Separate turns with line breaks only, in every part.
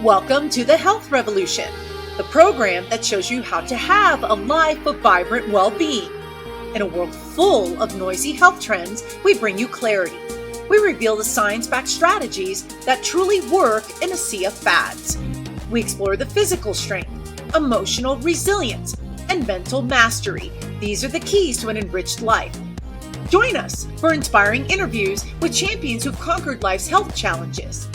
Welcome to the Health Revolution, the program that shows you how to have a life of vibrant well-being. In a world full of noisy health trends, we bring you clarity. We reveal the science-backed strategies that truly work in a sea of fads. We explore the physical strength, emotional resilience, and mental mastery. These are the keys to an enriched life. Join us for inspiring interviews with champions who've conquered life's health challenges.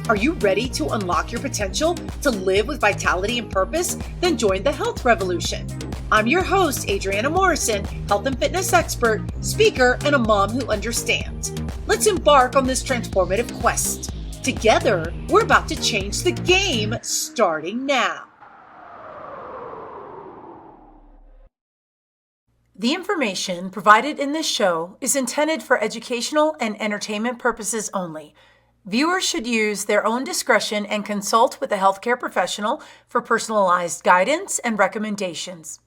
Are you ready to unlock your potential to live with vitality and purpose? Then join the Health Revolution. I'm your host, Adriana Morrison, health and fitness expert, speaker, and a mom who understands. Let's embark on this transformative quest. Together, we're about to change the game, starting now. The information provided in this show is intended for educational and entertainment purposes only. Viewers should use their own discretion and consult with a healthcare professional for personalized guidance and recommendations.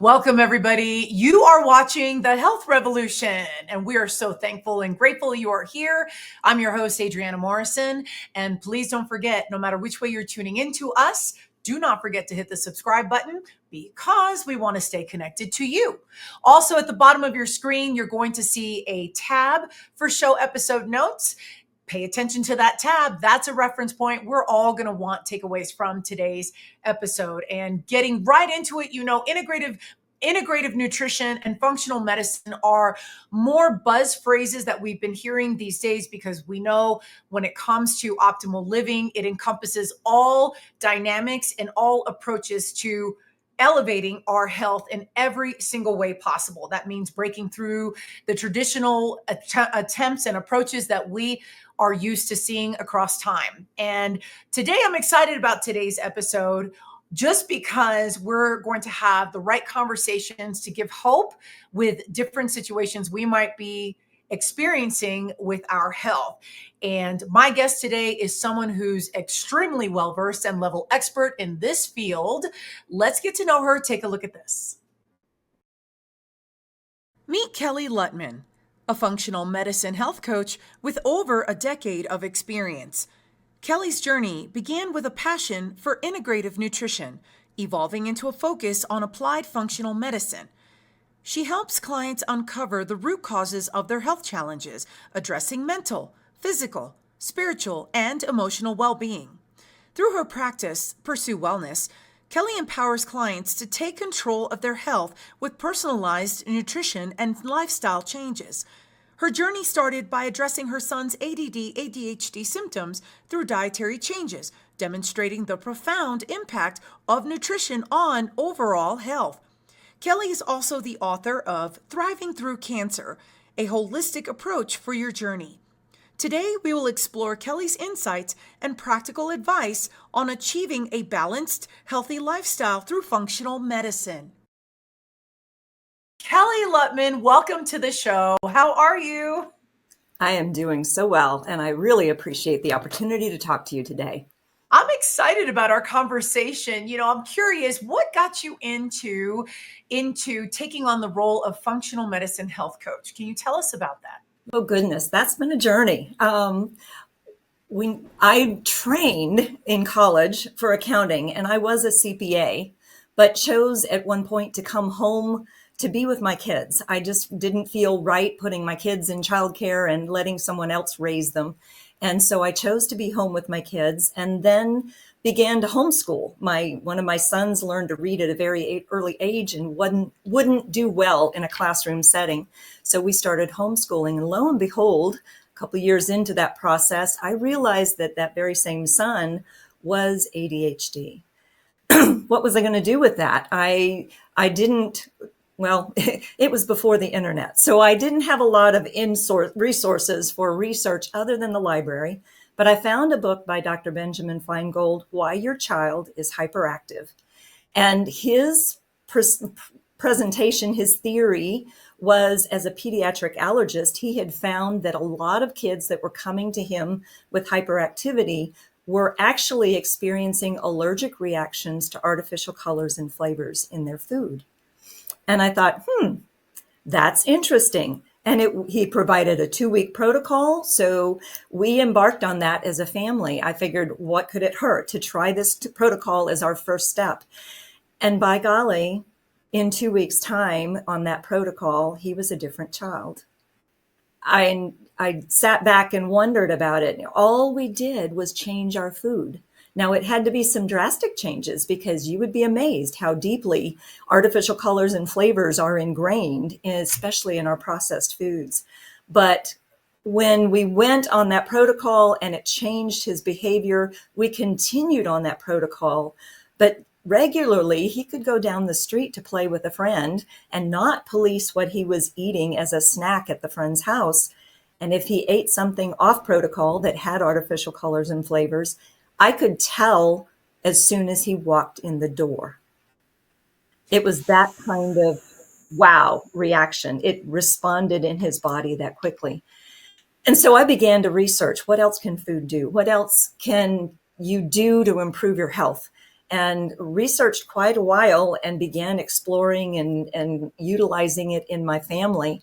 Welcome, everybody. You are watching the Health Revolution, and we are so thankful and grateful you are here. I'm your host, Adriana Morrison, and please don't forget, no matter which way you're tuning into us, do not forget to hit the subscribe button because we want to stay connected to you. Also, at the bottom of your screen, you're going to see a tab for show episode notes. Pay attention to that tab. That's a reference point. We're all going to want takeaways from today's episode. And getting right into it, you know, integrative nutrition and functional medicine are more buzz phrases that we've been hearing these days because we know when it comes to optimal living, it encompasses all dynamics and all approaches to elevating our health in every single way possible. That means breaking through the traditional attempts and approaches that we are used to seeing across time. And today I'm excited about today's episode just because we're going to have the right conversations to give hope with different situations we might be experiencing with our health. And my guest today is someone who's extremely well-versed and level expert in this field. Let's get to know her. Take a look at this. Meet Kelly Lutman, a functional medicine health coach with over a decade of experience. Kelly's journey began with a passion for integrative nutrition, evolving into a focus on applied functional medicine. She helps clients uncover the root causes of their health challenges, addressing mental, physical, spiritual, and emotional well-being. Through her practice, Pursue Wellness, Kelly empowers clients to take control of their health with personalized nutrition and lifestyle changes. Her journey started by addressing her son's ADD/ADHD symptoms through dietary changes, demonstrating the profound impact of nutrition on overall health. Kelly is also the author of Thriving Through Cancer, a holistic approach for your journey. Today, we will explore Kelly's insights and practical advice on achieving a balanced, healthy lifestyle through functional medicine. Kelly Lutman, welcome to the show. How are you?
I am doing so well, and I really appreciate the opportunity to talk to you today.
I'm excited about our conversation. You know, I'm curious, what got you into taking on the role of functional medicine health coach? Can you tell us about that?
Oh, goodness, that's been a journey. I trained in college for accounting, and I was a CPA, but chose at one point to come home to be with my kids. I just didn't feel right putting my kids in childcare and letting someone else raise them. And so I chose to be home with my kids and then began to homeschool. One of my sons learned to read at a very early age and wouldn't do well in a classroom setting. So we started homeschooling, and lo and behold, a couple of years into that process, I realized that very same son was ADHD. What was I going to do with that? I didn't. Well, it was before the internet, so I didn't have a lot of resources for research other than the library, but I found a book by Dr. Benjamin Feingold, Why Your Child is Hyperactive. And his presentation, his theory was, as a pediatric allergist, he had found that a lot of kids that were coming to him with hyperactivity were actually experiencing allergic reactions to artificial colors and flavors in their food. And I thought, that's interesting. And he provided a 2-week protocol. So we embarked on that as a family. I figured, what could it hurt to try this protocol as our first step? And by golly, in 2 weeks' time on that protocol, he was a different child. I sat back and wondered about it. All we did was change our food. Now, it had to be some drastic changes, because you would be amazed how deeply artificial colors and flavors are ingrained, especially in our processed foods. But when we went on that protocol and it changed his behavior, we continued on that protocol. But regularly, he could go down the street to play with a friend and not police what he was eating as a snack at the friend's house. And if he ate something off protocol that had artificial colors and flavors, I could tell as soon as he walked in the door. It was that kind of wow reaction. It responded in his body that quickly. And so I began to research, what else can food do? What else can you do to improve your health? And researched quite a while and began exploring and utilizing it in my family.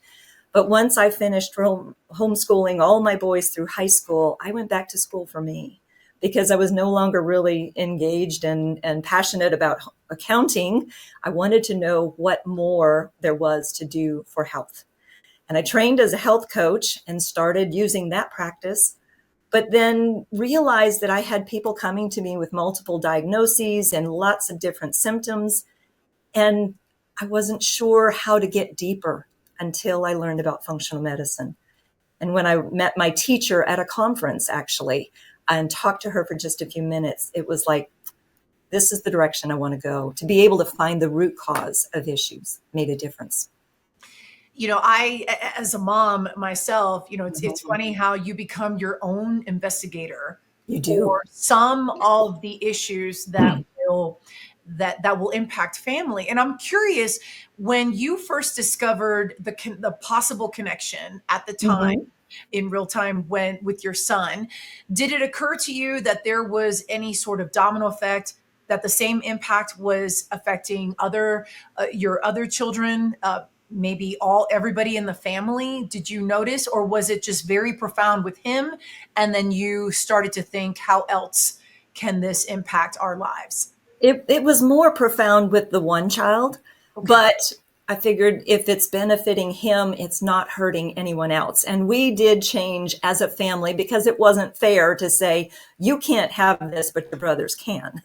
But once I finished homeschooling all my boys through high school, I went back to school for me, because I was no longer really engaged and passionate about accounting. I wanted to know what more there was to do for health. And I trained as a health coach and started using that practice, but then realized that I had people coming to me with multiple diagnoses and lots of different symptoms. And I wasn't sure how to get deeper until I learned about functional medicine. And when I met my teacher at a conference, actually, and talked to her for just a few minutes, it was like, this is the direction I want to go. To be able to find the root cause of issues made a difference.
I, as a mom myself, it's funny how you become your own investigator
You do.
for some of the issues that will impact family. And I'm curious, when you first discovered the possible connection at the time,
Mm-hmm.
in real time, when with your son, did it occur to you that there was any sort of domino effect, that the same impact was affecting your other children, maybe everybody in the family? Did you notice, or was it just very profound with him, and then you started to think, how else can this impact our lives?
It was more profound with the one child,
Okay.
but I figured if it's benefiting him, it's not hurting anyone else. And we did change as a family, because it wasn't fair to say, you can't have this, but your brothers can.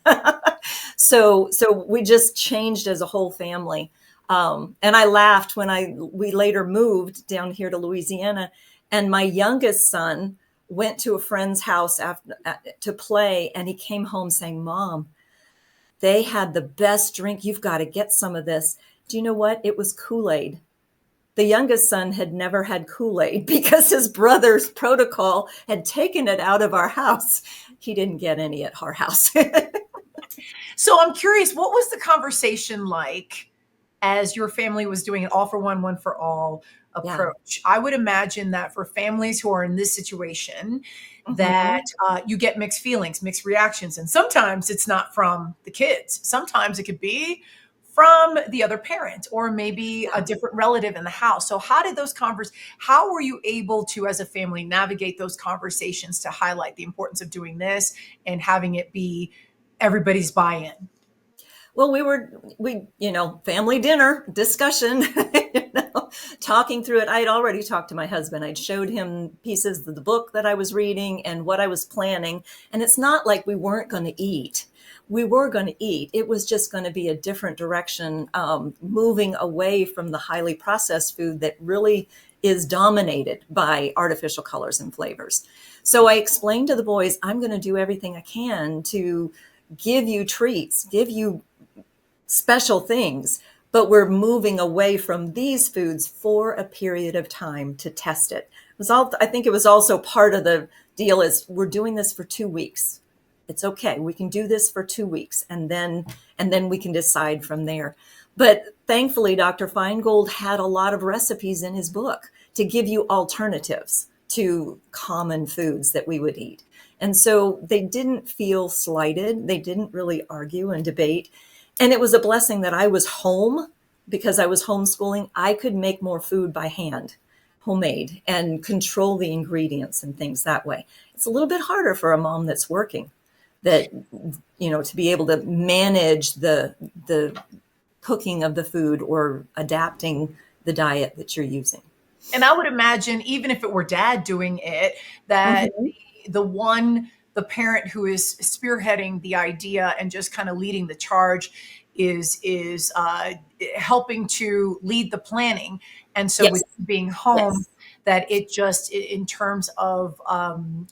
So we just changed as a whole family. And I laughed when we later moved down here to Louisiana, and my youngest son went to a friend's house to play, and he came home saying, Mom, they had the best drink. You've got to get some of this. Do you know what? It was Kool-Aid. The youngest son had never had Kool-Aid because his brother's protocol had taken it out of our house. He didn't get any at our house.
So I'm curious, what was the conversation like as your family was doing an all for one, one for all
Yeah.
approach? I would imagine that for families who are in this situation,
Mm-hmm.
that you get mixed feelings, mixed reactions. And sometimes it's not from the kids. Sometimes it could be from the other parent, or maybe a
Yeah.
different relative in the house. So how were you able to, as a family, navigate those conversations to highlight the importance of doing this and having it be everybody's buy-in?
Well, family dinner discussion, talking through it. I had already talked to my husband. I'd showed him pieces of the book that I was reading and what I was planning. And it's not like we weren't going to eat. We were going to eat. It was just going to be a different direction, moving away from the highly processed food that really is dominated by artificial colors and flavors. So I explained to the boys, I'm going to do everything I can to give you treats, give you special things, but we're moving away from these foods for a period of time to test it. I think it was also part of the deal is we're doing this for 2 weeks. It's okay. We can do this for 2 weeks, and then we can decide from there. But thankfully, Dr. Feingold had a lot of recipes in his book to give you alternatives to common foods that we would eat. And so they didn't feel slighted. They didn't really argue and debate. And it was a blessing that I was home, because I was homeschooling. I could make more food by hand. homemade and control the ingredients and things that way. It's a little bit harder for a mom that's working, that, to be able to manage the cooking of the food or adapting the diet that you're using.
And I would imagine, even if it were dad doing it, that
Mm-hmm.
the parent who is spearheading the idea and just kind of leading the charge is helping to lead the planning. And so with
Yes.
being home,
Yes.
that it just in terms of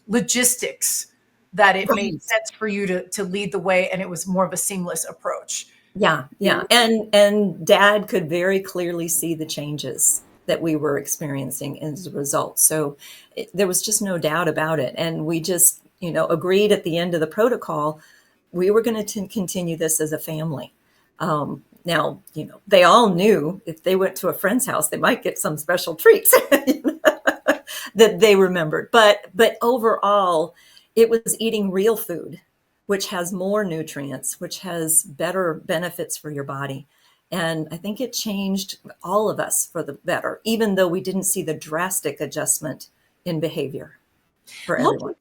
logistics, that it made
Right.
sense for you to lead the way, and it was more of a seamless approach.
Yeah, yeah. And dad could very clearly see the changes that we were experiencing as a result. So there was just no doubt about it. And we just, agreed at the end of the protocol, we were going to continue this as a family. Now, they all knew if they went to a friend's house, they might get some special treats that they remembered. But overall, it was eating real food, which has more nutrients, which has better benefits for your body. And I think it changed all of us for the better, even though we didn't see the drastic adjustment in behavior for
Look,
everyone.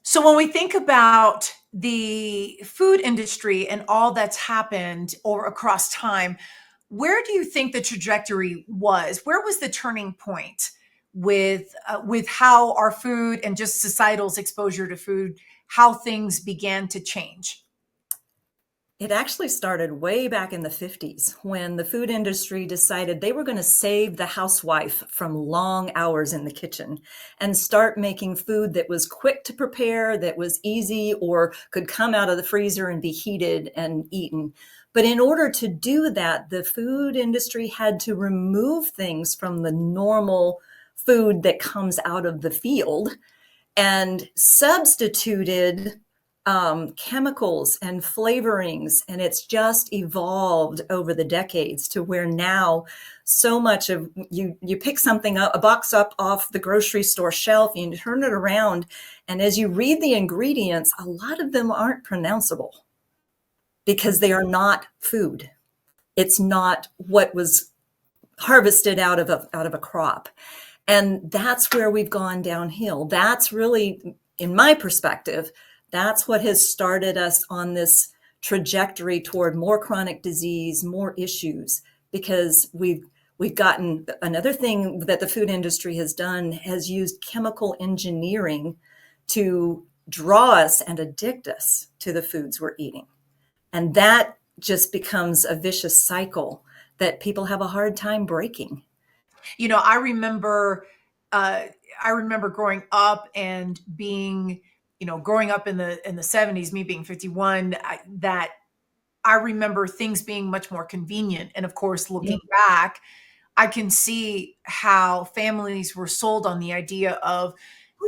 so when we think about the food industry and all that's happened or across time, where do you think the trajectory was? Where was the turning point with how our food and just societal's exposure to food, how things began to change?
It actually started way back in the 50s when the food industry decided they were going to save the housewife from long hours in the kitchen and start making food that was quick to prepare, that was easy, or could come out of the freezer and be heated and eaten. But in order to do that, the food industry had to remove things from the normal food that comes out of the field and substituted chemicals and flavorings. And it's just evolved over the decades to where now so much of you pick something up, a box up off the grocery store shelf, and you turn it around. And as you read the ingredients, a lot of them aren't pronounceable because they are not food. It's not what was harvested out of a crop. And that's where we've gone downhill. That's really, in my perspective, that's what has started us on this trajectory toward more chronic disease, more issues, because we've gotten another thing that the food industry has done, has used chemical engineering to draw us and addict us to the foods we're eating. And that just becomes a vicious cycle that people have a hard time breaking.
You know, uh, I remember growing up and being, growing up in the 70s, me being 51, that I remember things being much more convenient. And of course,
Yeah.
looking back, I can see how families were sold on the idea of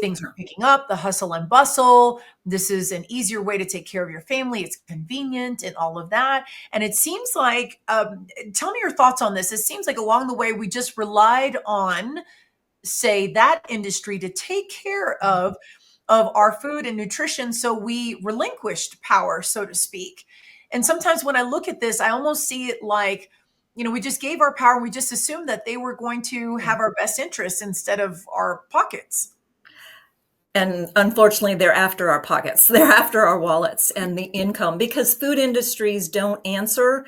things are picking up, the hustle and bustle. This is an easier way to take care of your family. It's convenient and all of that. And it seems like, tell me your thoughts on this. It seems like along the way, we just relied on, say, that industry to take care of our food and nutrition, so we relinquished power, so to speak. And sometimes when I look at this, I almost see it like, we just gave our power and we just assumed that they were going to have our best interests instead of our pockets.
And unfortunately, they're after our pockets. They're after our wallets and the income, because food industries don't answer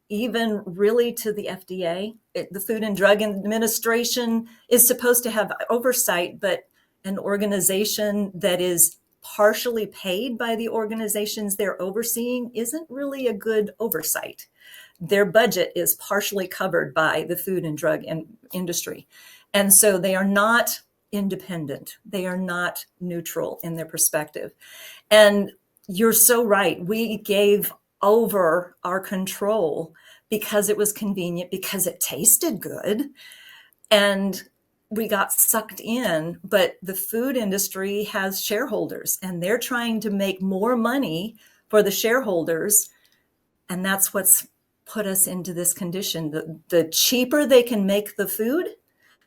even really to the FDA. The Food and Drug Administration is supposed to have oversight, but an organization that is partially paid by the organizations they're overseeing isn't really a good oversight. Their budget is partially covered by the food and drug industry. And so they are not independent. They are not neutral in their perspective. And you're so right. We gave over our control because it was convenient, because it tasted good, and we got sucked in. But the food industry has shareholders, and they're trying to make more money for the shareholders. And that's what's put us into this condition. The cheaper they can make the food,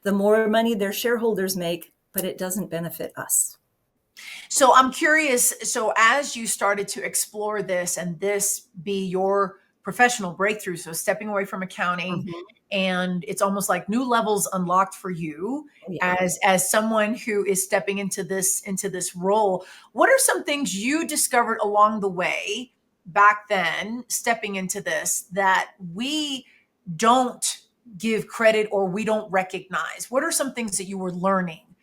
the more money their shareholders make, but it doesn't benefit us.
So I'm curious. So as you started to explore this and this be your professional breakthrough. So stepping away from accounting,
Mhm.
and it's almost like new levels unlocked for you
Yeah.
as someone who is stepping into this role. What are some things you discovered along the way back then, stepping into this, that we don't give credit or we don't recognize? What are some things that you were learning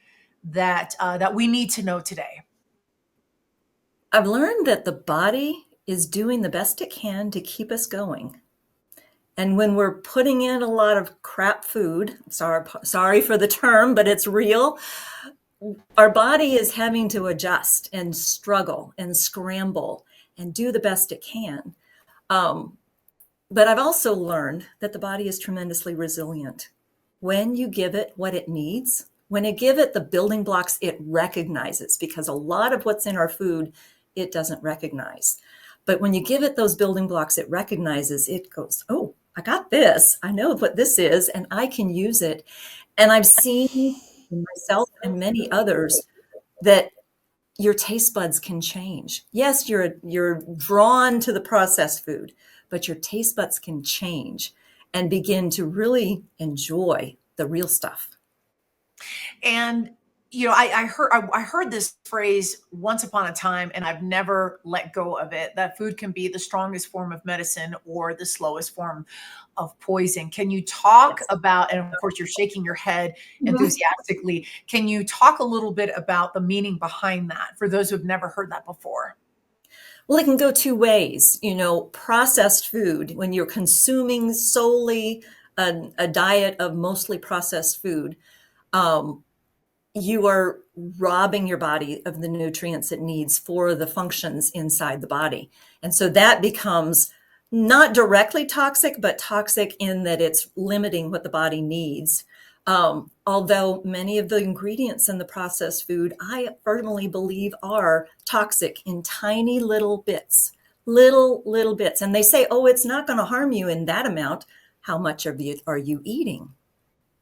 that we need to know today?
I've learned that the body is doing the best it can to keep us going. And when we're putting in a lot of crap food, sorry for the term, but it's real, our body is having to adjust and struggle and scramble and do the best it can. Um, but I've also learned that the body is tremendously resilient. When you give it what it needs, when you give it the building blocks it recognizes, because a lot of what's in our food, it doesn't recognize. But when you give it those building blocks it recognizes, it goes, oh, I got this. I know what this is, and I can use it. And I've seen in myself and many others that your taste buds can change. Yes, you're drawn to the processed food, but your taste buds can change and begin to really enjoy the real stuff.
And I heard this phrase once upon a time, and I've never let go of it, that food can be the strongest form of medicine or the slowest form of poison. Can you talk
Yes.
about, and of course you're shaking your head
Mhm.
enthusiastically, can you talk a little bit about the meaning behind that for those who've never heard that before?
Well, it can go two ways. Processed food, when you're consuming solely a diet of mostly processed food, um, you are robbing your body of the nutrients it needs for the functions inside the body. And so that becomes not directly toxic, but toxic in that it's limiting what the body needs. Although many of the ingredients in the processed food, I firmly believe are toxic in tiny little bits, little bits. And they say, oh, it's not going to harm you in that amount. How much of it are you eating?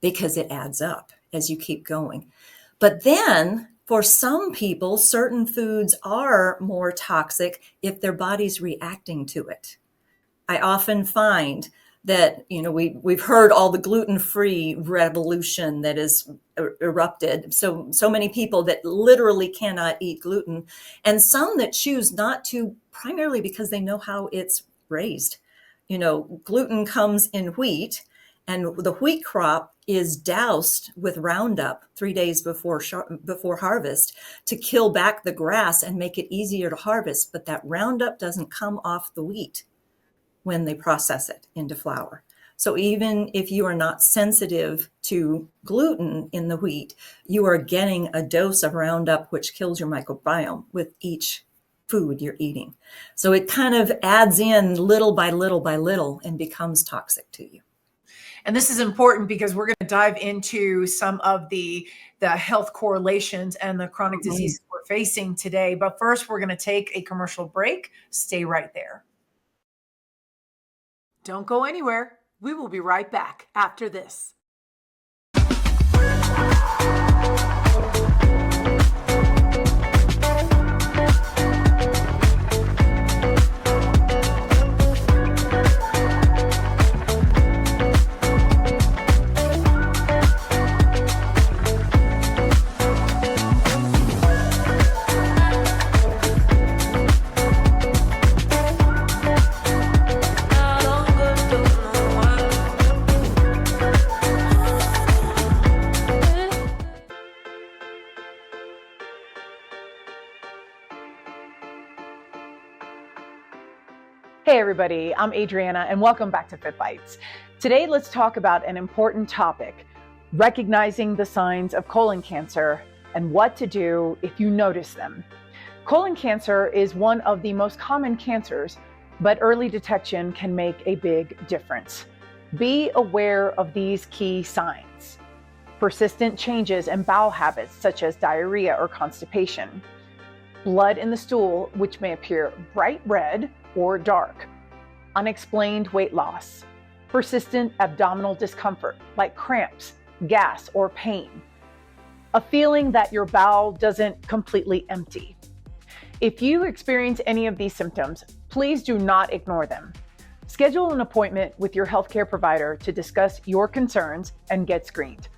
Because it adds up as you keep going. But then for some people, certain foods are more toxic if their body's reacting to it. I often find that, we've heard all the gluten-free revolution that is erupted. So many people that literally cannot eat gluten, and some that choose not to primarily because they know how it's raised. Gluten comes in wheat, and the wheat crop is doused with Roundup 3 days before harvest to kill back the grass and make it easier to harvest. But that Roundup doesn't come off the wheat when they process it into flour. So even if you are not sensitive to gluten in the wheat, you are getting a dose of Roundup, which kills your microbiome with each food you're eating. So it kind of adds in little by little by little and becomes toxic to you.
And this is important because we're going to dive into some of the health correlations and the chronic
Mhm.
diseases we're facing today. But first, we're going to take a commercial break. Stay right there. Don't go anywhere. We will be right back after this. Hey everybody, I'm Adriana and welcome back to Fit Bites. Today let's talk about an important topic, recognizing the signs of colon cancer and what to do if you notice them. Colon cancer is one of the most common cancers, but early detection can make a big difference. Be aware of these key signs: persistent changes in bowel habits such as diarrhea or constipation, blood in the stool which may appear bright red or dark, unexplained weight loss, persistent abdominal discomfort like cramps, gas, or pain, a feeling that your bowel doesn't completely empty. If you experience any of these symptoms, please do not ignore them.
Schedule an appointment with your healthcare provider to discuss your concerns and get screened.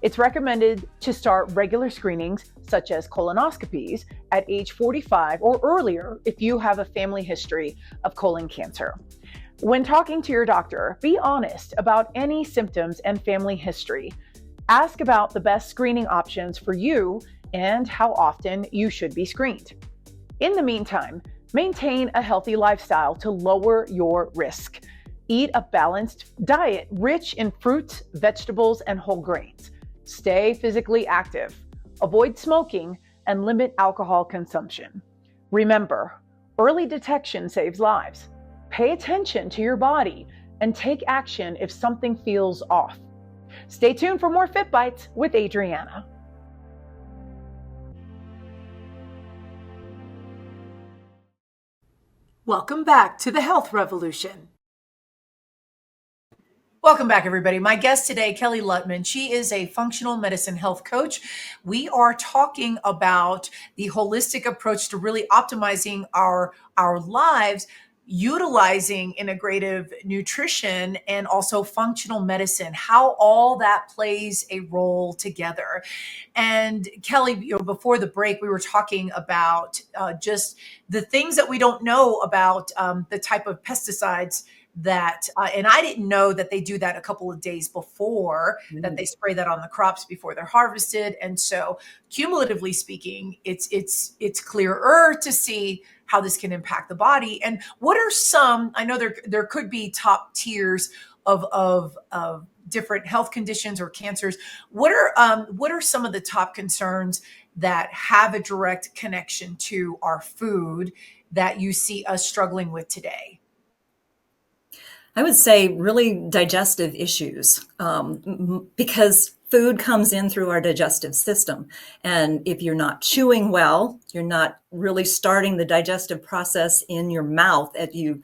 It's recommended to start regular screenings, such as colonoscopies, at age 45 or earlier if you have a family history of colon cancer. When talking to your doctor, be honest about any symptoms and family history. Ask about the best screening options for you and how often you should be screened. In the meantime, maintain a healthy lifestyle to lower your risk. Eat a balanced diet rich in fruits, vegetables, and whole grains. Stay physically active. Avoid smoking and limit alcohol consumption. Remember, early detection saves lives. Pay attention to your body and take action if something feels off. Stay tuned for more Fit Bites with Adriana.
Welcome back to the Health Revolution. Welcome back, everybody. My guest today, Kelly Lutman, she is a functional medicine health coach. We are talking about the holistic approach to really optimizing our lives, utilizing integrative nutrition and also functional medicine, how all that plays a role together. And Kelly, before the break, we were talking about just the things that we don't know about the type of pesticides that and I didn't know that they do that a couple of days before, that they spray that on the crops before they're harvested. And so cumulatively speaking, it's clearer to see how this can impact the body. And what are some, I know there could be top tiers of different health conditions or cancers. What are some of the top concerns that have a direct connection to our food that you see us struggling with today?
I would say really digestive issues, because food comes in through our digestive system. And if you're not chewing well, you're not really starting the digestive process in your mouth. You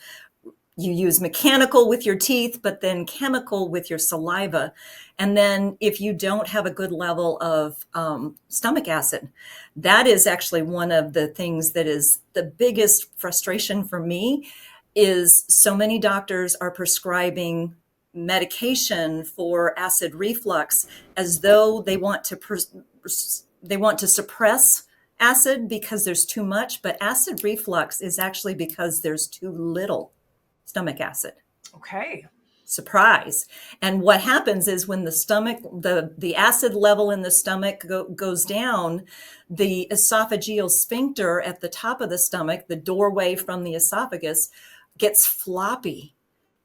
use mechanical with your teeth, but then chemical with your saliva. And then if you don't have a good level of stomach acid, that is actually one of the things that is the biggest frustration for me, is so many doctors are prescribing medication for acid reflux as though they want to suppress acid because there's too much, but acid reflux is actually because there's too little stomach acid.
Okay.
Surprise. And what happens is when the stomach, the acid level in the stomach goes down, the esophageal sphincter at the top of the stomach, the doorway from the esophagus, gets floppy,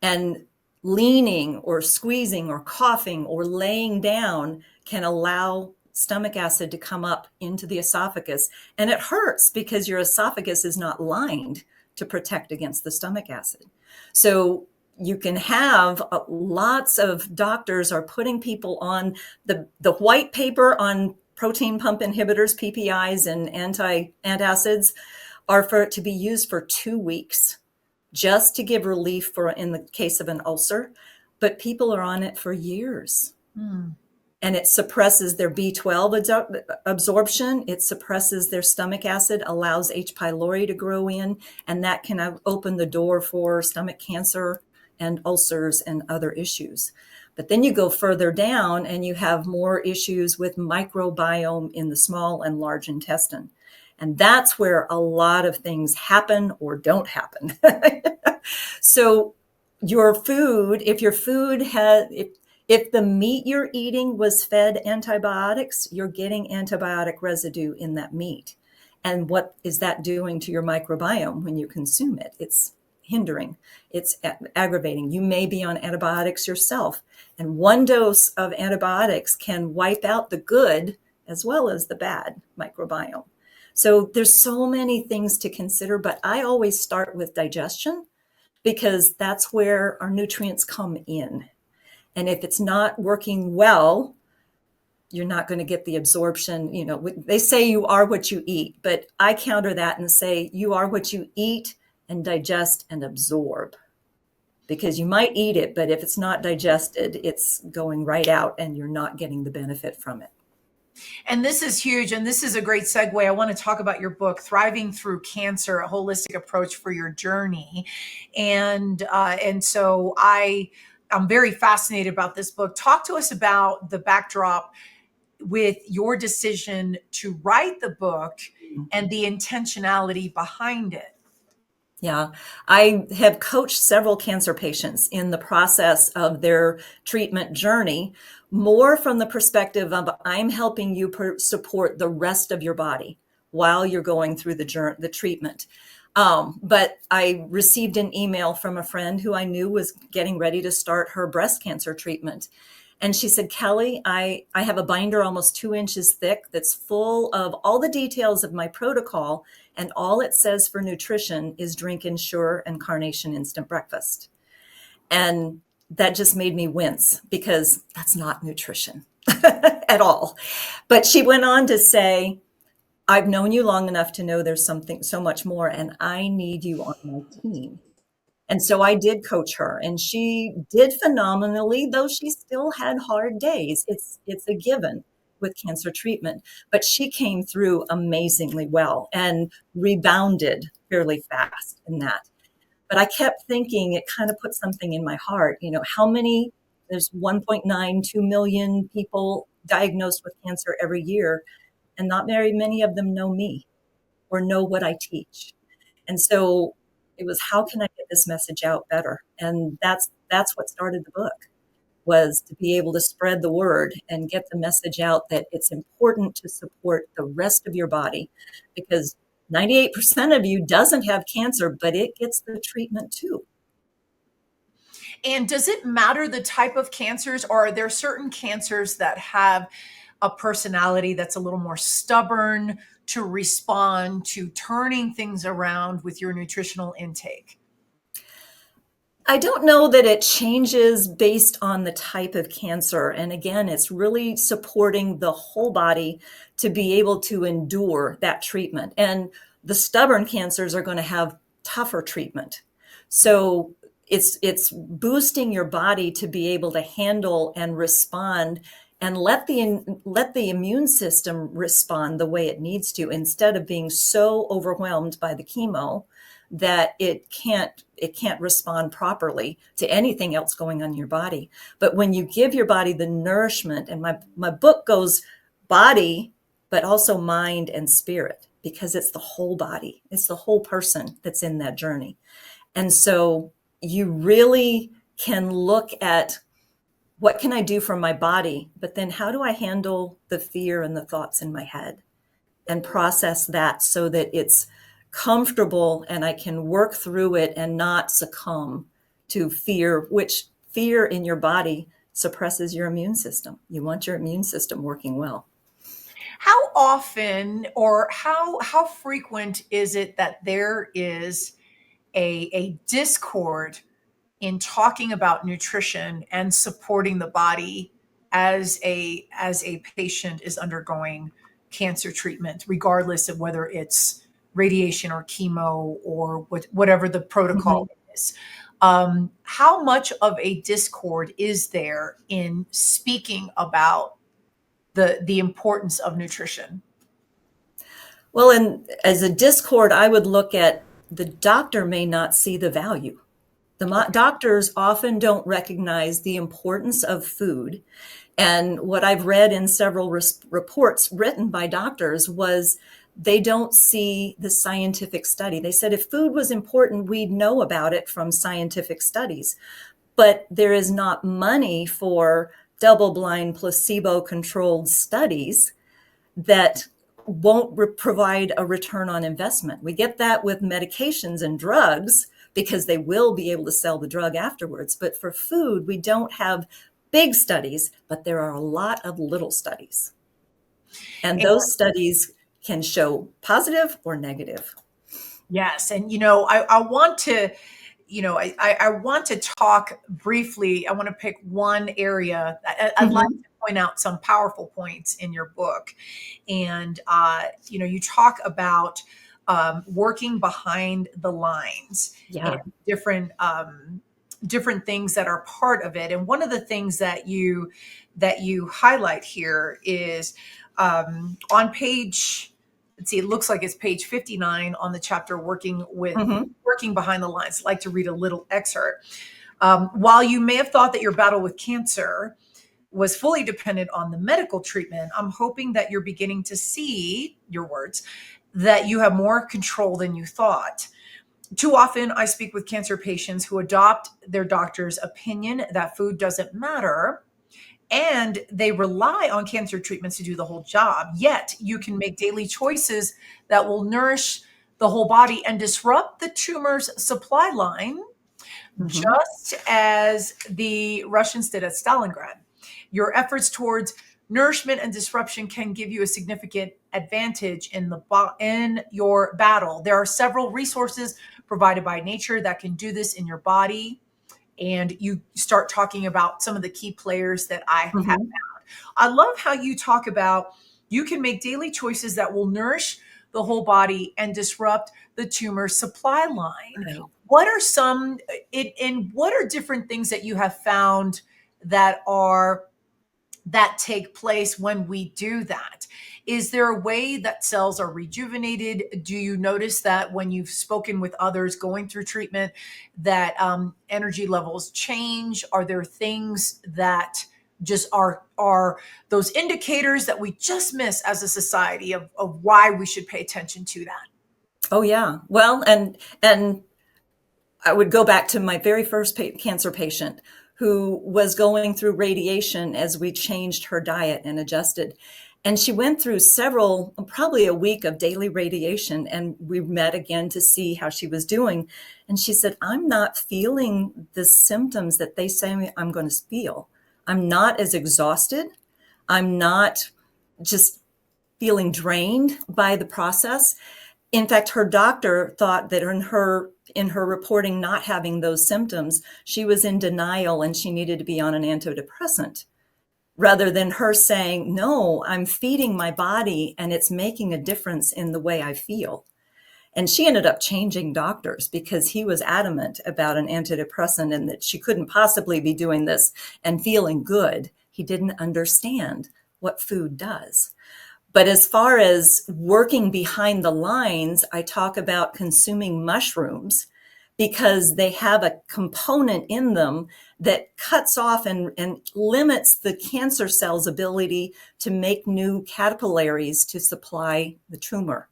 and leaning or squeezing or coughing or laying down can allow stomach acid to come up into the esophagus. And it hurts because your esophagus is not lined to protect against the stomach acid. So you can have lots of doctors are putting people on the white paper on protein pump inhibitors, PPIs, and antacids are for it to be used for 2 weeks, just to give relief for in the case of an ulcer, but people are on it for years. And it suppresses their B12 absorption. It suppresses their stomach acid, allows H. pylori to grow in, and that can open the door for stomach cancer and ulcers and other issues. But then you go further down and you have more issues with microbiome in the small and large intestine. And that's where a lot of things happen or don't happen. So your food, if the meat you're eating was fed antibiotics, you're getting antibiotic residue in that meat. And what is that doing to your microbiome when you consume it? It's hindering, it's aggravating. You may be on antibiotics yourself, and one dose of antibiotics can wipe out the good as well as the bad microbiome. So there's so many things to consider, but I always start with digestion because that's where our nutrients come in. And if it's not working well, you're not going to get the absorption. You know, they say you are what you eat, but I counter that and say you are what you eat and digest and absorb. Because you might eat it, but if it's not digested, it's going right out and you're not getting the benefit from it.
And this is huge. And this is a great segue. I want to talk about your book, Thriving Through Cancer, a holistic approach for your journey. And so I'm very fascinated about this book. Talk to us about the backdrop with your decision to write the book and the intentionality behind it.
Yeah, I have coached several cancer patients in the process of their treatment journey, more from the perspective of I'm helping you support the rest of your body while you're going through the treatment. But I received an email from a friend who I knew was getting ready to start her breast cancer treatment. And she said, Kelly, I have a binder almost 2 inches thick that's full of all the details of my protocol. And all it says for nutrition is drink Ensure and Carnation instant breakfast. And that just made me wince because that's not nutrition at all. But she went on to say, I've known you long enough to know there's something so much more, and I need you on my team. And so I did coach her, and she did phenomenally, though she still had hard days. It's a given with cancer treatment, but she came through amazingly well and rebounded fairly fast in that. But I kept thinking, it kind of put something in my heart. There's 1.92 million people diagnosed with cancer every year, and not very many of them know me or know what I teach. And so it was, how can I get this message out better? And that's what started the book, was to be able to spread the word and get the message out that it's important to support the rest of your body, because 98% of you doesn't have cancer, but it gets the treatment too.
And does it matter the type of cancers, or are there certain cancers that have a personality that's a little more stubborn to respond to turning things around with your nutritional intake?
I don't know that it changes based on the type of cancer. And again, it's really supporting the whole body to be able to endure that treatment. And the stubborn cancers are going to have tougher treatment. So it's boosting your body to be able to handle and respond and let the immune system respond the way it needs to, instead of being so overwhelmed by the chemo that it can't respond properly to anything else going on in your body. But when you give your body the nourishment, and my book goes body, but also mind and spirit, because it's the whole body, it's the whole person that's in that journey. And so you really can look at, what can I do for my body? But then how do I handle the fear and the thoughts in my head and process that so that it's comfortable and I can work through it and not succumb to fear, which fear in your body suppresses your immune system. You want your immune system working well.
How often, or how frequent is it that there is a discord in talking about nutrition and supporting the body as a patient is undergoing cancer treatment, regardless of whether it's radiation or chemo or whatever the protocol is? How much of a discord is there in speaking about the importance of nutrition?
Well, and as a discord, I would look at, the doctor may not see the value. The doctors often don't recognize the importance of food. And what I've read in several reports written by doctors was, they don't see the scientific study. They said if food was important, we'd know about it from scientific studies. But there is not money for double-blind, placebo-controlled studies that won't provide a return on investment. We get that with medications and drugs, because they will be able to sell the drug afterwards. But for food, we don't have big studies, but there are a lot of little studies. And those studies can show positive or negative.
Yes. And, I want to, I want to talk briefly. I want to pick one area. I'd like to point out some powerful points in your book. And, you talk about working behind the lines,
Yeah.
and different things that are part of it. And one of the things that you highlight here is On page, let's see, it looks like it's page 59 on the chapter
Mm-hmm.
working behind the lines. I'd like to read a little excerpt. While you may have thought that your battle with cancer was fully dependent on the medical treatment, I'm hoping that you're beginning to see, your words, that you have more control than you thought. Too often, I speak with cancer patients who adopt their doctor's opinion that food doesn't matter, and they rely on cancer treatments to do the whole job. Yet, you can make daily choices that will nourish the whole body and disrupt the tumor's supply line,
Mm-hmm.
just as the Russians did at Stalingrad. Your efforts towards nourishment and disruption can give you a significant advantage in your battle. There are several resources provided by nature that can do this in your body. And you start talking about some of the key players that I have.
Mm-hmm.
I love how you talk about you can make daily choices that will nourish the whole body and disrupt the tumor supply line.
Right.
What are some and what are different things that you have found that are that take place when we do that? Is there a way that cells are rejuvenated? Do you notice that when you've spoken with others going through treatment that energy levels change? Are there things that just are those indicators that we just miss as a society of why we should pay attention to that?
Oh yeah. Well, and I would go back to my very first cancer patient who was going through radiation as we changed her diet and adjusted. And she went through probably a week of daily radiation. And we met again to see how she was doing. And she said, I'm not feeling the symptoms that they say I'm going to feel. I'm not as exhausted. I'm not just feeling drained by the process. In fact, her doctor thought that in her reporting not having those symptoms, she was in denial and she needed to be on an antidepressant, rather than her saying, no, I'm feeding my body and it's making a difference in the way I feel. And she ended up changing doctors because he was adamant about an antidepressant and that she couldn't possibly be doing this and feeling good. He didn't understand what food does. But as far as working behind the lines, I talk about consuming mushrooms because they have a component in them that cuts off and limits the cancer cell's ability to make new capillaries to supply the tumor.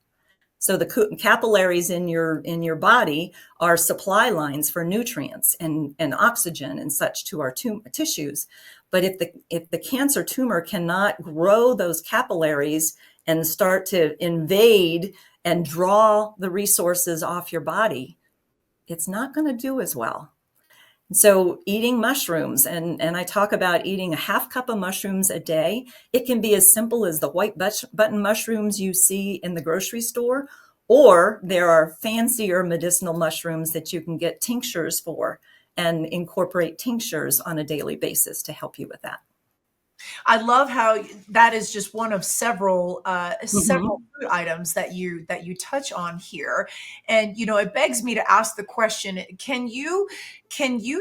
So the capillaries in your body are supply lines for nutrients and oxygen and such to our tissues. But if the cancer tumor cannot grow those capillaries and start to invade and draw the resources off your body, it's not going to do as well. So eating mushrooms, and I talk about eating a half cup of mushrooms a day. It can be as simple as the white button mushrooms you see in the grocery store, or there are fancier medicinal mushrooms that you can get tinctures for and incorporate tinctures on a daily basis to help you with that.
I love how that is just one of several
Mm-hmm.
several food items that you touch on here, and it begs me to ask the question: can you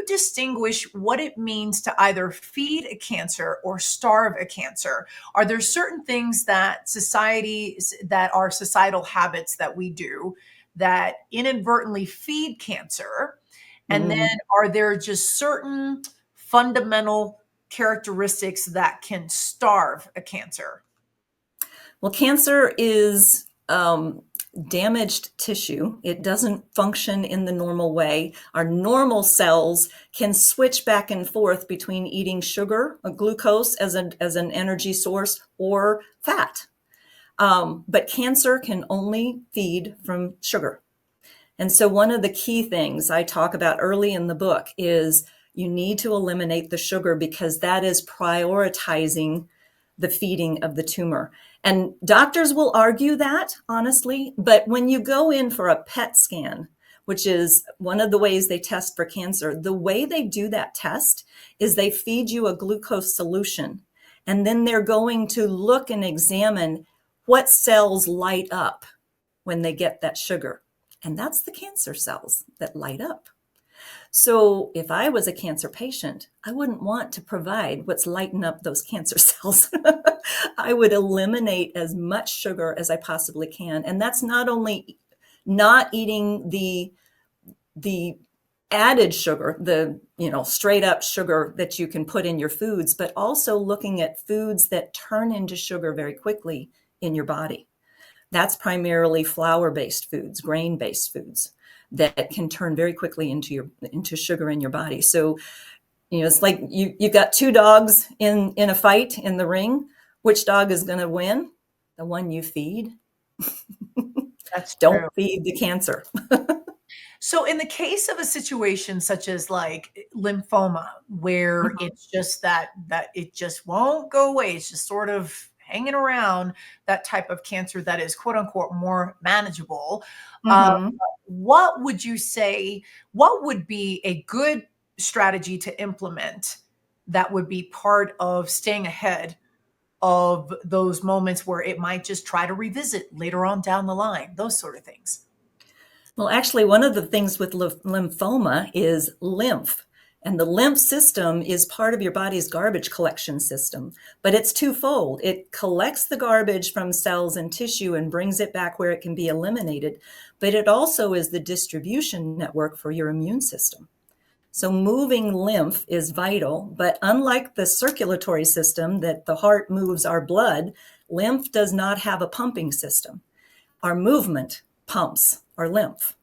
distinguish what it means to either feed a cancer or starve a cancer? Are there certain things that are societal habits that we do that inadvertently feed cancer? And then
Mm.
are there just certain fundamental characteristics that can starve a cancer?
Well, cancer is damaged tissue. It doesn't function in the normal way. Our normal cells can switch back and forth between eating sugar, glucose as an energy source, or fat. But cancer can only feed from sugar. And so one of the key things I talk about early in the book is you need to eliminate the sugar because that is prioritizing the feeding of the tumor. And doctors will argue that, honestly, but when you go in for a PET scan, which is one of the ways they test for cancer, the way they do that test is they feed you a glucose solution, and then they're going to look and examine what cells light up when they get that sugar. And that's the cancer cells that light up. So if I was a cancer patient, I wouldn't want to provide what's lighting up those cancer cells. I would eliminate as much sugar as I possibly can. And that's not only not eating the added sugar, the straight up sugar that you can put in your foods, but also looking at foods that turn into sugar very quickly in your body. That's primarily flour-based foods, grain-based foods that can turn very quickly into sugar in your body. So, it's like you've got two dogs in a fight in the ring. Which dog is going to win? The one you feed.
That's
Don't
true.
feed the cancer.
So in the case of a situation such as like lymphoma, where it's just that it just won't go away, it's just sort of hanging around, that type of cancer that is quote unquote more manageable, uh,
Mhm.
what would you say, what would be a good strategy to implement that would be part of staying ahead of those moments where it might just try to revisit later on down the line, those sort of things?
Well, actually, one of the things with lymphoma is lymph. And the lymph system is part of your body's garbage collection system, but it's twofold. It collects the garbage from cells and tissue and brings it back where it can be eliminated, but it also is the distribution network for your immune system. So moving lymph is vital, but unlike the circulatory system that the heart moves our blood, lymph does not have a pumping system. Our movement pumps our lymph.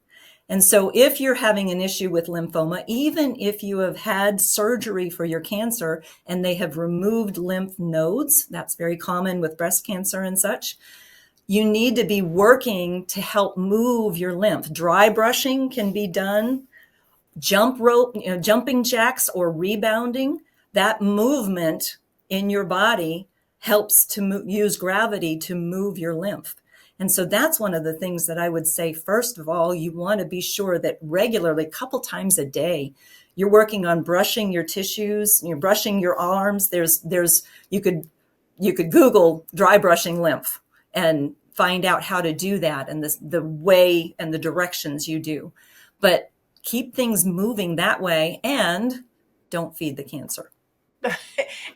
And so if you're having an issue with lymphoma, even if you have had surgery for your cancer and they have removed lymph nodes, that's very common with breast cancer and such, you need to be working to help move your lymph. Dry brushing can be done, jump rope, jumping jacks or rebounding. That movement in your body helps to use gravity to move your lymph. And so that's one of the things that I would say, first of all, you want to be sure that regularly, a couple times a day, you're working on brushing your tissues, you're brushing your arms. You could Google dry brushing lymph and find out how to do that and the way and the directions you do. But keep things moving that way and don't feed the cancer.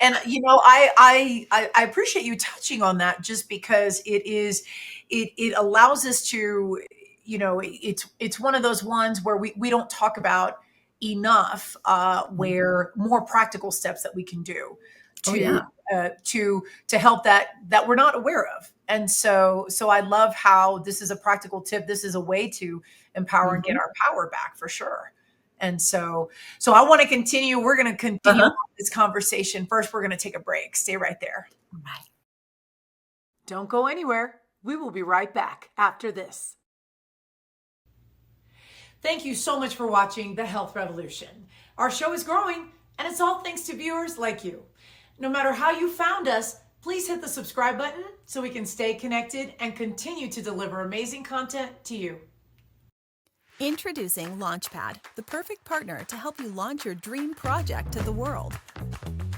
And I appreciate you touching on that, just because it allows us to, it's one of those ones where we don't talk about enough, where more practical steps that we can do
Oh,
to
yeah.
to help that we're not aware of. And so I love how this is a practical tip. This is a way to empower and get
Mhm.
our power back, for sure. And so I want to continue. We're going to continue
Uh-huh.
this conversation. First, we're going to take a break. Stay right there.
Right.
Don't go anywhere. We will be right back after this. Thank you so much for watching The Health Revolution. Our show is growing, and it's all thanks to viewers like you. No matter how you found us, please hit the subscribe button so we can stay connected and continue to deliver amazing content to you.
Introducing Launchpad, the perfect partner to help you launch your dream project to the world.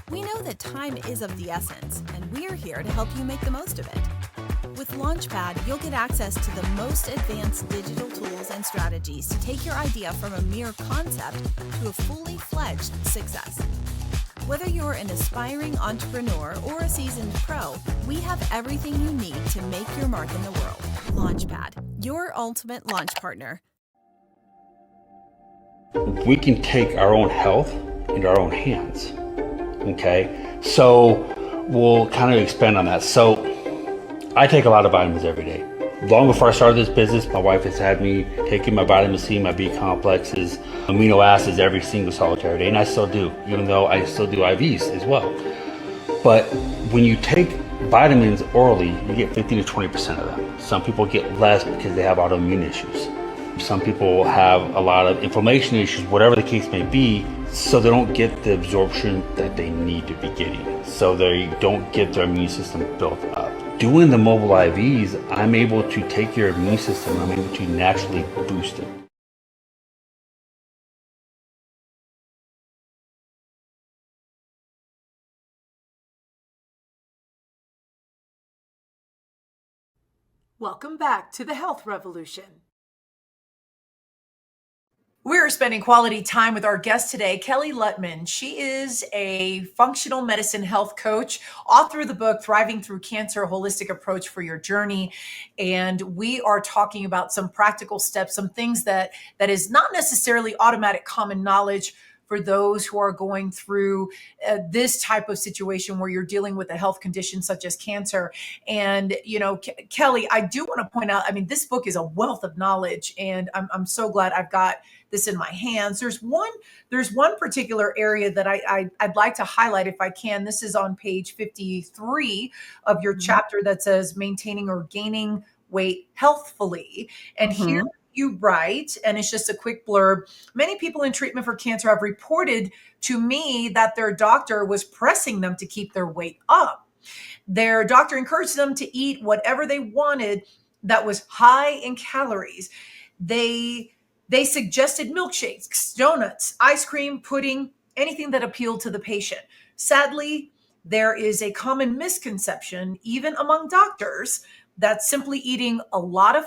We know that time is of the essence, and we're here to help you make the most of it. With Launchpad, you'll get access to the most advanced digital tools and strategies to take your idea from a mere concept to a fully fledged success. Whether you're an aspiring entrepreneur or a seasoned pro, we have everything you need to make your mark in the world. Launchpad, your ultimate launch partner.
We can take our own health into our own hands. Okay, so we'll kind of expand on that. So I take a lot of vitamins every day. Long before I started this business, my wife has had me taking my vitamin C, my B complexes, amino acids every single solitary day, and I still do, even though I still do IVs as well. But when you take vitamins orally, you get 15 to 20% of them. Some people get less because they have autoimmune issues. Some people have a lot of inflammation issues, whatever the case may be, so they don't get the absorption that they need to be getting. So they don't get their immune system built up. Doing the mobile IVs, I'm able to take your immune system, I'm able to naturally boost it.
Welcome back to The Health Revolution. We're spending quality time with our guest today, Kelly Lutman. She is a functional medicine health coach, author of the book Thriving Through Cancer: A Holistic Approach for Your Journey. And we are talking about some practical steps, some things that is not necessarily automatic common knowledge for those who are going through this type of situation where you're dealing with a health condition such as cancer. And, Kelly, I do want to point out, I mean, this book is a wealth of knowledge, and I'm so glad I've got this in my hands. There's one particular area that I'd like to highlight if I can. This is on page 53 of your chapter that says maintaining or gaining weight healthfully. And here
Mhm.
you write, and it's just a quick blurb. Many people in treatment for cancer have reported to me that their doctor was pressing them to keep their weight up. Their doctor encouraged them to eat whatever they wanted that was high in calories. They suggested milkshakes, donuts, ice cream, pudding, anything that appealed to the patient. Sadly, there is a common misconception, even among doctors, that simply eating a lot of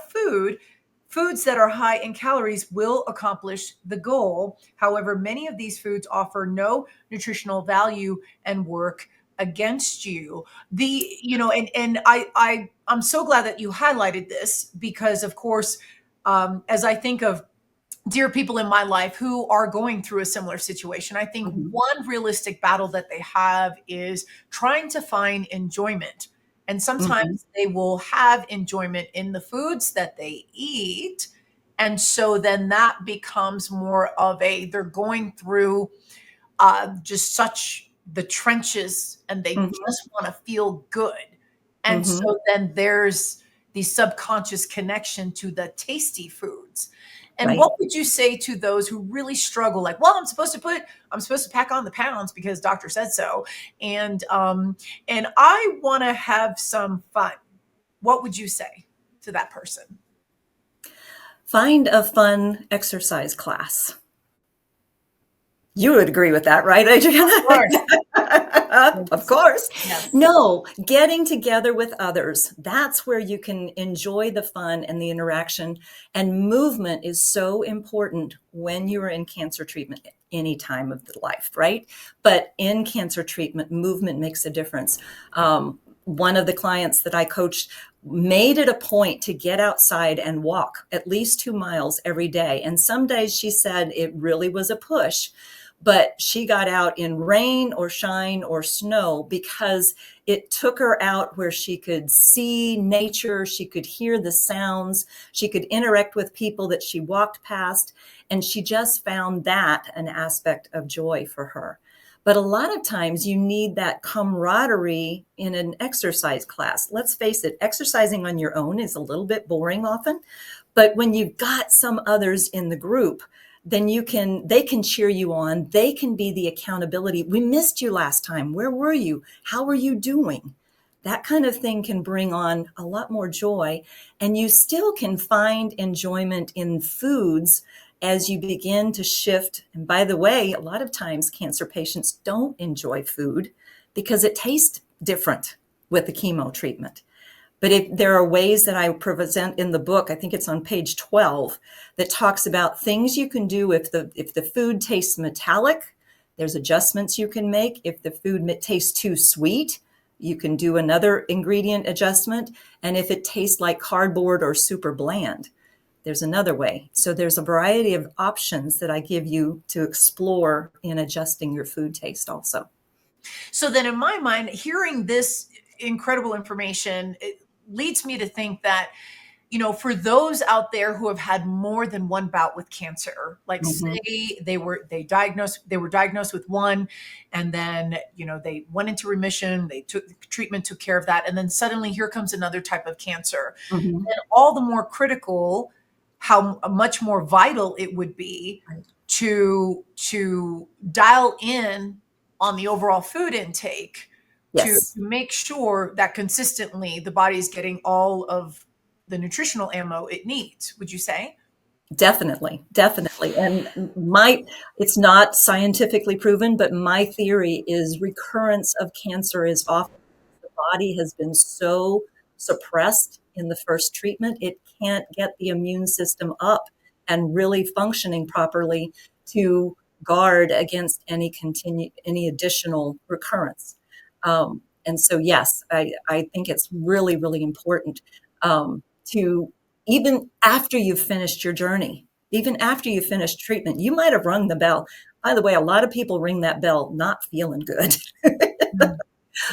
foods that are high in calories will accomplish the goal. However, many of these foods offer no nutritional value and work against you. I'm so glad that you highlighted this because, of course, as I think of dear people in my life who are going through a similar situation, I think
Mhm.
one realistic battle that they have is trying to find enjoyment. And
Mhm.
sometimes they will have enjoyment in the foods that they eat. And so then that becomes more of they're going through just such the trenches and they
Mhm.
just want to feel good. And
Mhm.
so then there's the subconscious connection to the tasty foods. And
Right.
what would you say to those who really struggle? Like, well, I'm supposed to pack on the pounds because doctor said so. And I want to have some fun. What would you say to that person?
Find a fun exercise class. You would agree with that, right, Adriana?
Of course.
Of course.
Yes.
No, getting together with others, that's where you can enjoy the fun and the interaction. And movement is so important when you are in cancer treatment, any time of the life, right? But in cancer treatment, movement makes a difference. One of the clients that I coached made it a point to get outside and walk at least 2 miles every day. And some days she said it really was a push, but she got out in rain or shine or snow because it took her out where she could see nature, she could hear the sounds, she could interact with people that she walked past, and she just found that an aspect of joy for her. But a lot of times you need that camaraderie in an exercise class. Let's face it, exercising on your own is a little bit boring often, but when you've got some others in the group, then they can cheer you on. They can be the accountability. We missed you last time. Where were you? How are you doing? That kind of thing can bring on a lot more joy. And you still can find enjoyment in foods as you begin to shift. And by the way, a lot of times cancer patients don't enjoy food because it tastes different with the chemo treatment. But there are ways that I present in the book, I think it's on page 12, that talks about things you can do if the food tastes metallic, there's adjustments you can make. If the food tastes too sweet, you can do another ingredient adjustment. And if it tastes like cardboard or super bland, there's another way. So there's a variety of options that I give you to explore in adjusting your food taste also.
So then in my mind, hearing this incredible information, it leads me to think that, for those out there who have had more than one bout with cancer, like
Mhm.
say they were diagnosed with one, and then, they went into remission, they took treatment, took care of that, and then suddenly here comes another type of cancer.
Mhm.
And all the more critical, how much more vital it would be
Right.
to dial in on the overall food intake to
Yes.
make sure that consistently the body is getting all of the nutritional ammo it needs, would you say?
Definitely, definitely. And it's not scientifically proven, but my theory is recurrence of cancer is often the body has been so suppressed in the first treatment, it can't get the immune system up and really functioning properly to guard against any additional recurrence. And so, yes, I think it's really, really important to, even after you've finished your journey, even after you've finished treatment, you might have rung the bell. By the way, a lot of people ring that bell not feeling good.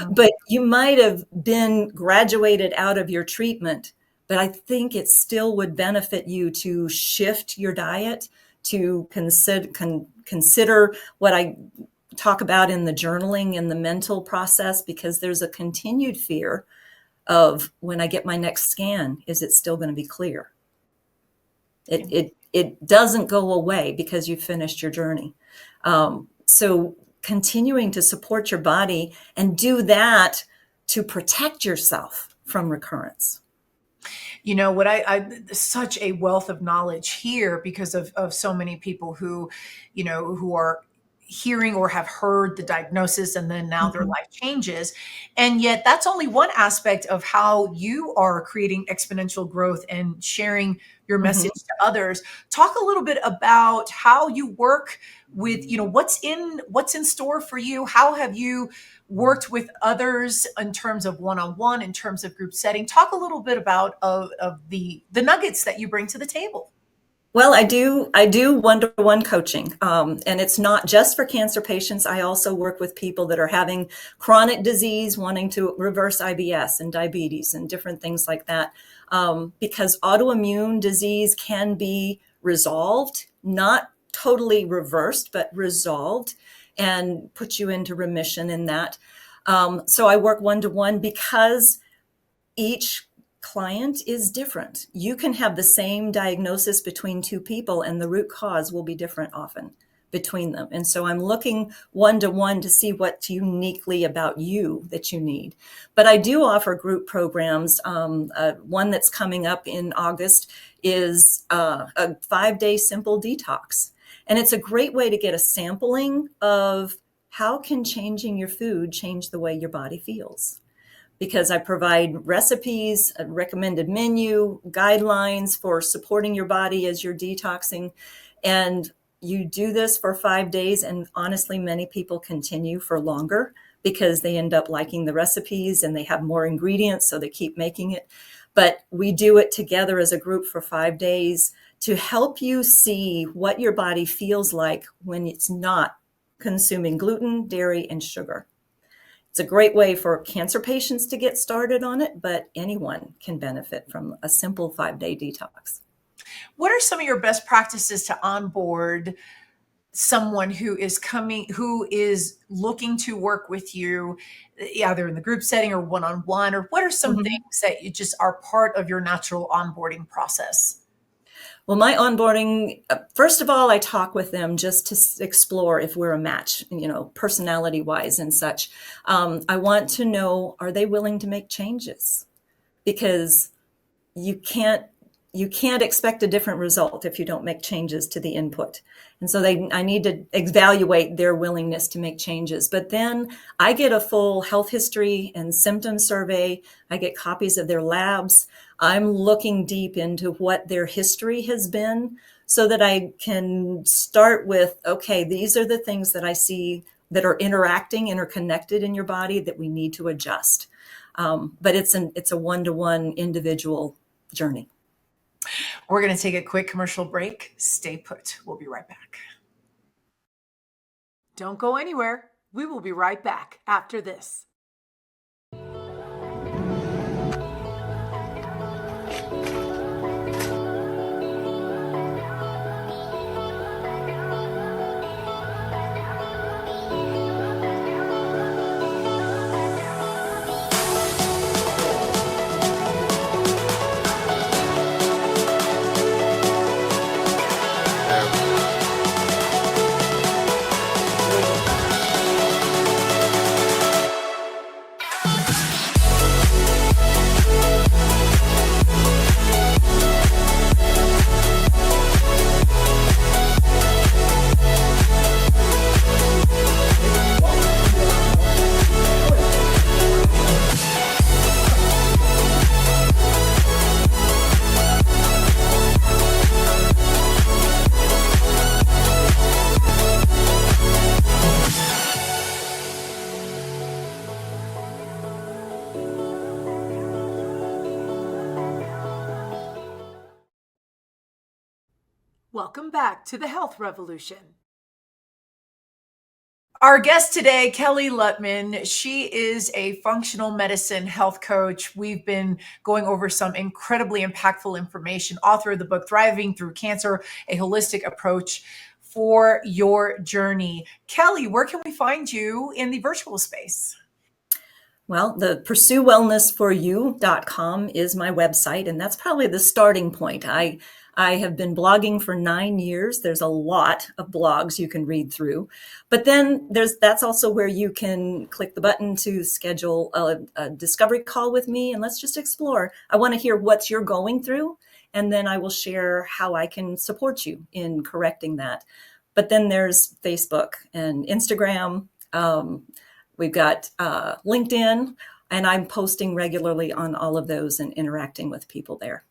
But you might have been graduated out of your treatment, but I think it still would benefit you to shift your diet, to consider what I talk about in the journaling and the mental process, because there's a continued fear of, when I get my next scan, is it still going to be clear? It doesn't go away because you've finished your journey. So continuing to support your body and do that to protect yourself from recurrence.
You know what, I such a wealth of knowledge here because of so many people who, you know, who are hearing or have heard the diagnosis and then now their life changes. And yet that's only one aspect of how you are creating exponential growth and sharing your message to others. Talk a little bit about how you work with, you know, what's in store for you. How have you worked with others in terms of one-on-one, in terms of group setting? Talk a little bit about of the nuggets that you bring to the table.
Well, I do one-to-one coaching, and it's not just for cancer patients. I also work with people that are having chronic disease, wanting to reverse IBS and diabetes and different things like that, because autoimmune disease can be resolved, not totally reversed, but resolved, and put you into remission in that. So I work one-to-one because each client is different. You can have the same diagnosis between two people and the root cause will be different often between them. And so I'm looking one-to-one to see what's uniquely about you that you need. But I do offer group programs. One that's coming up in August is a 5-day simple detox. And it's a great way to get a sampling of how can changing your food change the way your body feels. Because I provide recipes, a recommended menu, guidelines for supporting your body as you're detoxing. And you do this for 5 days. And honestly, many people continue for longer because they end up liking the recipes and they have more ingredients, so they keep making it. But we do it together as a group for 5 days to help you see what your body feels like when it's not consuming gluten, dairy, and sugar. It's a great way for cancer patients to get started on it, but anyone can benefit from a simple 5-day detox.
What are some of your best practices to onboard someone who is looking to work with you, either in the group setting or one-on-one, or what are some things that you just are part of your natural onboarding process?
Well, my onboarding, first of all, I talk with them just to explore if we're a match, you know, personality wise and such. I want to know, are they willing to make changes? Because you can't expect a different result if you don't make changes to the input. And so I need to evaluate their willingness to make changes. But then I get a full health history and symptom survey. I get copies of their labs. I'm looking deep into what their history has been so that I can start with, okay, these are the things that I see that are interconnected in your body that we need to adjust. But it's a one-to-one individual journey.
We're going to take a quick commercial break. Stay put. We'll be right back. Don't go anywhere. We will be right back after this. Welcome back to the Health Revolution. Our guest today, Kelly Lutman, she is a functional medicine health coach. We've been going over some incredibly impactful information, author of the book, Thriving Through Cancer, a holistic approach for your journey. Kelly, where can we find you in the virtual space?
Well, the pursuewellnessforyou.com is my website, and that's probably the starting point. I have been blogging for 9 years. There's a lot of blogs you can read through, but then that's also where you can click the button to schedule a discovery call with me, and let's just explore. I want to hear what you're going through, and then I will share how I can support you in correcting that. But then there's Facebook and Instagram. We've got LinkedIn, and I'm posting regularly on all of those and interacting with people there.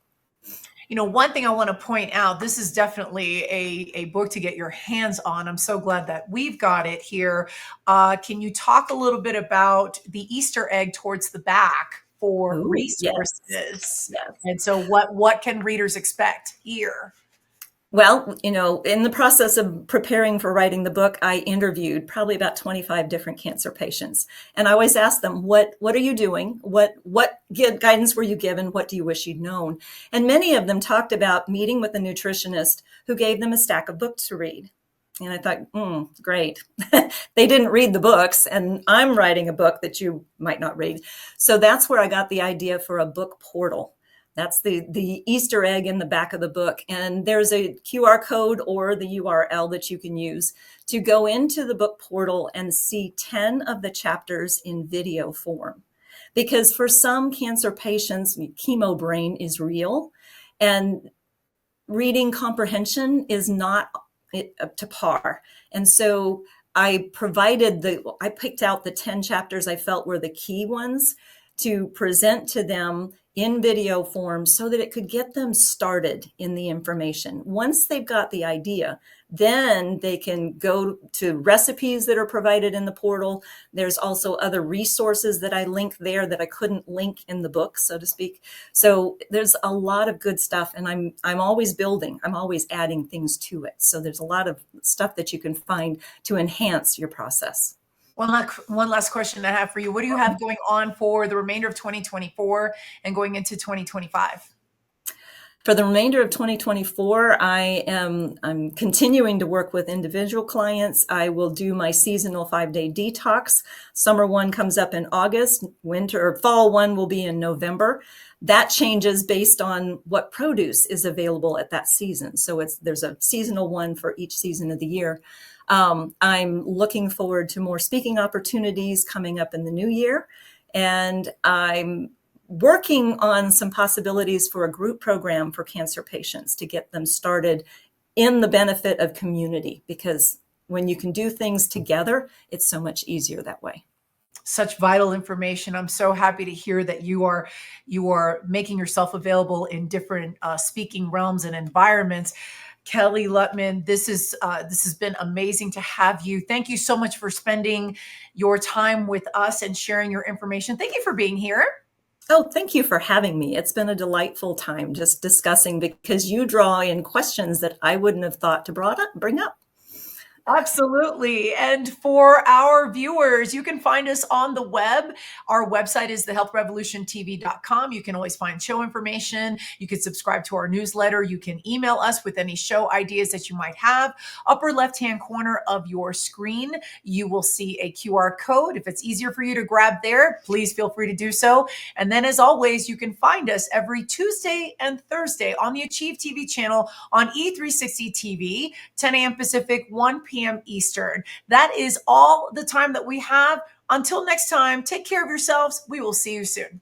You know, one thing I want to point out, this is definitely a book to get your hands on. I'm so glad that we've got it here. Can you talk a little bit about the Easter egg towards the back for resources?
Yes.
And so what can readers expect here?
Well, you know, in the process of preparing for writing the book, I interviewed probably about 25 different cancer patients. And I always asked them, what are you doing? What guidance were you given? What do you wish you'd known? And many of them talked about meeting with a nutritionist who gave them a stack of books to read. And I thought, great. They didn't read the books, and I'm writing a book that you might not read. So that's where I got the idea for a book portal. That's the Easter egg in the back of the book. And there's a QR code or the URL that you can use to go into the book portal and see 10 of the chapters in video form. Because for some cancer patients, chemo brain is real, and reading comprehension is not up to par. And so I picked out the 10 chapters I felt were the key ones to present to them in video form so that it could get them started in the information. Once they've got the idea, then they can go to recipes that are provided in the portal. There's also other resources that I link there that I couldn't link in the book, so to speak. So there's a lot of good stuff, and I'm always building. I'm always adding things to it. So there's a lot of stuff that you can find to enhance your process.
One last question I have for you. What do you have going on for the remainder of 2024 and going into 2025?
For the remainder of 2024, I'm continuing to work with individual clients. I will do my seasonal 5-day detox. Summer one comes up in August. Fall one will be in November. That changes based on what produce is available at that season. So there's a seasonal one for each season of the year. I'm looking forward to more speaking opportunities coming up in the new year. And I'm working on some possibilities for a group program for cancer patients to get them started in the benefit of community, because when you can do things together, it's so much easier that way.
Such vital information. I'm so happy to hear that you are making yourself available in different speaking realms and environments. Kelly Lutman, this has been amazing to have you. Thank you so much for spending your time with us and sharing your information. Thank you for being here.
Oh, thank you for having me. It's been a delightful time just discussing, because you draw in questions that I wouldn't have thought to bring up.
Absolutely. And for our viewers, you can find us on the web. Our website is thehealthrevolutiontv.com. You can always find show information. You can subscribe to our newsletter. You can email us with any show ideas that you might have. Upper left-hand corner of your screen, you will see a QR code. If it's easier for you to grab there, please feel free to do so. And then, as always, you can find us every Tuesday and Thursday on the Achieve TV channel on E360 TV, 10 a.m. Pacific, 1 p.m. Eastern. That is all the time that we have. Until next time, take care of yourselves. We will see you soon.